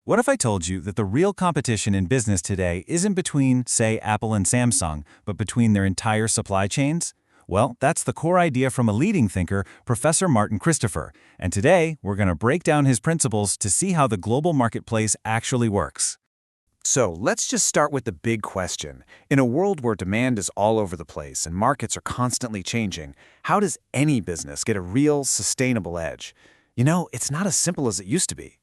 What if I told you that the real competition in business today isn't between, say, Apple and Samsung, but between their entire supply chains? Well, that's the core idea from a leading thinker, Professor Martin Christopher, and today we're going to break down his principles to see how the global marketplace actually works. So let's just start with the big question. In a world where demand is all over the place and markets are constantly changing, how does any business get a real, sustainable edge? It's not as simple as it used to be.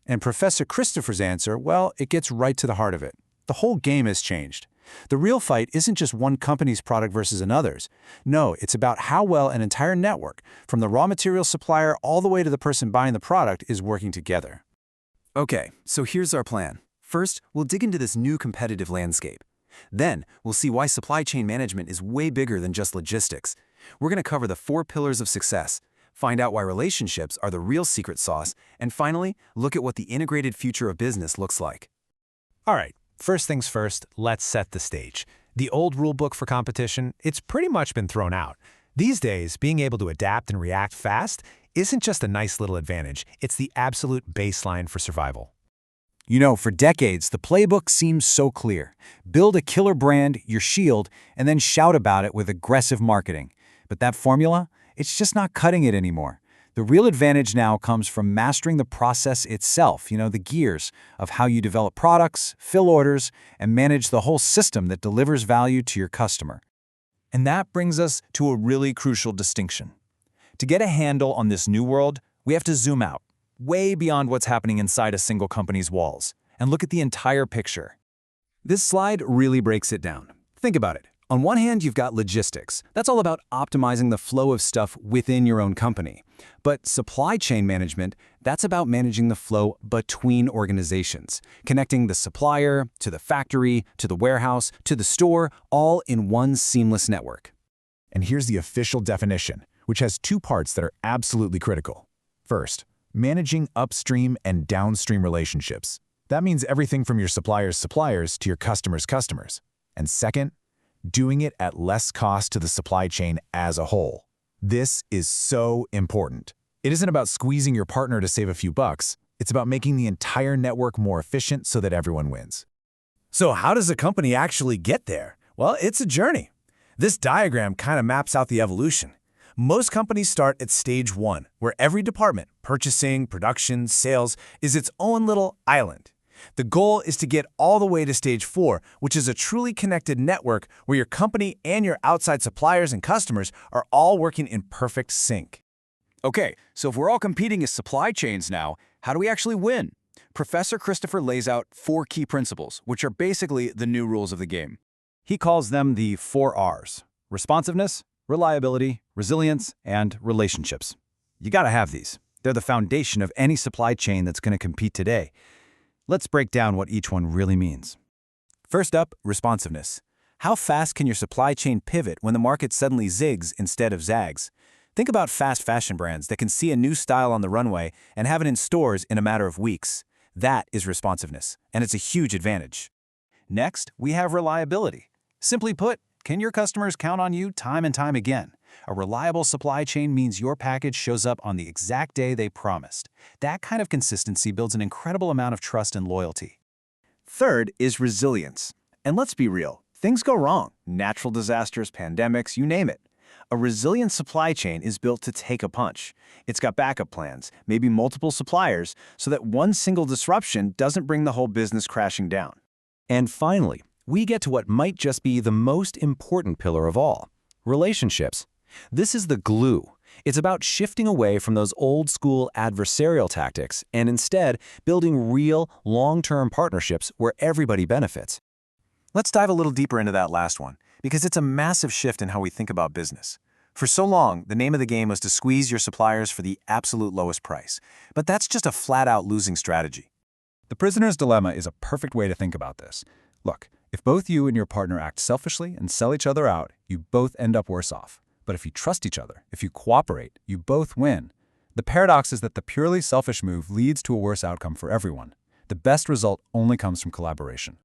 And Professor Christopher's answer, well, it gets right to the heart of it. The whole game has changed. The real fight isn't just one company's product versus another's. No, it's about how well an entire network, from the raw material supplier all the way to the person buying the product, is working together. Okay, so here's our plan. First, we'll dig into this new competitive landscape. Then, we'll see why supply chain management is way bigger than just logistics. We're going to cover the 4 pillars of success, find out why relationships are the real secret sauce, and finally, look at what the integrated future of business looks like. All right, first things first, let's set the stage. The old rulebook for competition, it's pretty much been thrown out. These days, being able to adapt and react fast isn't just a nice little advantage, it's the absolute baseline for survival. For decades, the playbook seems so clear. Build a killer brand, your shield, and then shout about it with aggressive marketing. But that formula? It's just not cutting it anymore. The real advantage now comes from mastering the process itself, the gears of how you develop products, fill orders, and manage the whole system that delivers value to your customer. And that brings us to a really crucial distinction. To get a handle on this new world, we have to zoom out, way beyond what's happening inside a single company's walls, and look at the entire picture. This slide really breaks it down. Think about it. On one hand, you've got logistics. That's all about optimizing the flow of stuff within your own company. But supply chain management, that's about managing the flow between organizations, connecting the supplier to the factory, to the warehouse, to the store, all in one seamless network. And here's the official definition, which has 2 parts that are absolutely critical. First, managing upstream and downstream relationships. That means everything from your supplier's suppliers to your customer's customers. And second, doing it at less cost to the supply chain as a whole. This is so important. It isn't about squeezing your partner to save a few bucks. It's about making the entire network more efficient so that everyone wins. So how does a company actually get there? Well, it's a journey. This diagram kind of maps out the evolution. Most companies start at stage 1, where every department, purchasing, production, sales, is its own little island. The goal is to get all the way to stage 4, which is a truly connected network where your company and your outside suppliers and customers are all working in perfect sync. Okay, so if we're all competing as supply chains now, how do we actually win? Professor Christopher lays out 4 key principles, which are basically the new rules of the game. He calls them the 4 R's: responsiveness, reliability, resilience, and relationships. You gotta have these. They're the foundation of any supply chain that's gonna compete today. Let's break down what each one really means. First up, responsiveness. How fast can your supply chain pivot when the market suddenly zigs instead of zags? Think about fast fashion brands that can see a new style on the runway and have it in stores in a matter of weeks. That is responsiveness, and it's a huge advantage. Next, we have reliability. Simply put, can your customers count on you time and time again? A reliable supply chain means your package shows up on the exact day they promised. That kind of consistency builds an incredible amount of trust and loyalty. Third is resilience. And let's be real, things go wrong. Natural disasters, pandemics, you name it. A resilient supply chain is built to take a punch. It's got backup plans, maybe multiple suppliers, so that one single disruption doesn't bring the whole business crashing down. And finally, we get to what might just be the most important pillar of all: relationships. This is the glue. It's about shifting away from those old-school adversarial tactics and instead building real, long-term partnerships where everybody benefits. Let's dive a little deeper into that last one, because it's a massive shift in how we think about business. For so long, the name of the game was to squeeze your suppliers for the absolute lowest price. But that's just a flat-out losing strategy. The prisoner's dilemma is a perfect way to think about this. Look, if both you and your partner act selfishly and sell each other out, you both end up worse off. But if you trust each other, if you cooperate, you both win. The paradox is that the purely selfish move leads to a worse outcome for everyone. The best result only comes from collaboration.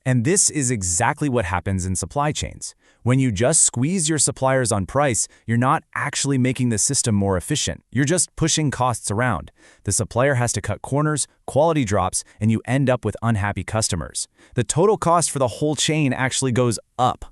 And this is exactly what happens in supply chains. When you just squeeze your suppliers on price, you're not actually making the system more efficient. You're just pushing costs around. The supplier has to cut corners, quality drops, and you end up with unhappy customers. The total cost for the whole chain actually goes up.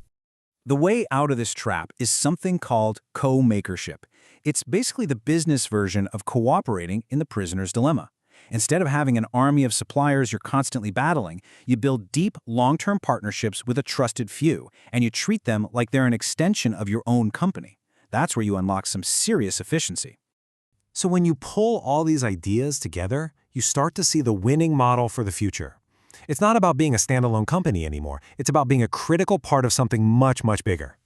The way out of this trap is something called co-makership. It's basically the business version of cooperating in the prisoner's dilemma. Instead of having an army of suppliers you're constantly battling, you build deep, long-term partnerships with a trusted few, and you treat them like they're an extension of your own company. That's where you unlock some serious efficiency. So when you pull all these ideas together, you start to see the winning model for the future. It's not about being a standalone company anymore. It's about being a critical part of something much, much bigger.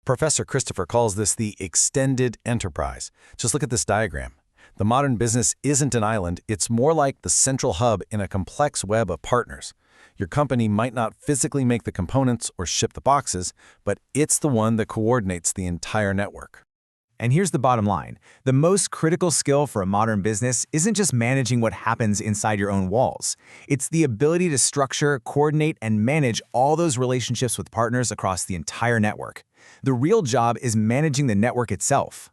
Professor Christopher calls this the extended enterprise. Just look at this diagram. The modern business isn't an island, it's more like the central hub in a complex web of partners. Your company might not physically make the components or ship the boxes, but it's the one that coordinates the entire network. And here's the bottom line. The most critical skill for a modern business isn't just managing what happens inside your own walls. It's the ability to structure, coordinate, and manage all those relationships with partners across the entire network. The real job is managing the network itself.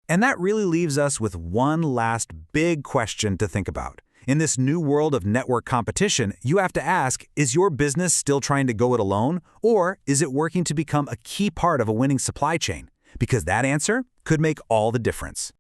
And that really leaves us with one last big question to think about. In this new world of network competition, you have to ask, is your business still trying to go it alone, or is it working to become a key part of a winning supply chain? Because that answer could make all the difference.